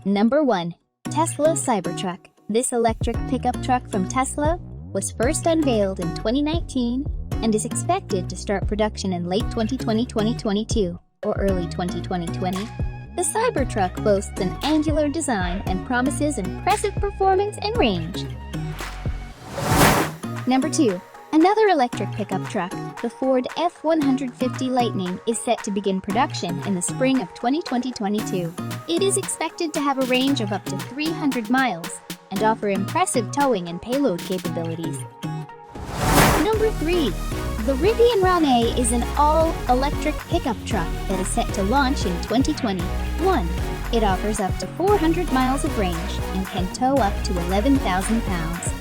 Number 1. Tesla Cybertruck. This electric pickup truck from Tesla was first unveiled in 2019 and is expected to start production in late 2020-2022 or early 2020. The Cybertruck boasts an angular design and promises impressive performance and range. Number 2. Another electric pickup truck, the Ford F-150 Lightning, is set to begin production in the spring of 2022. It is expected to have a range of up to 300 miles and offer impressive towing and payload capabilities. Number 3. The Rivian Rane is an all-electric pickup truck that is set to launch in 2021. It offers up to 400 miles of range and can tow up to 11,000 pounds.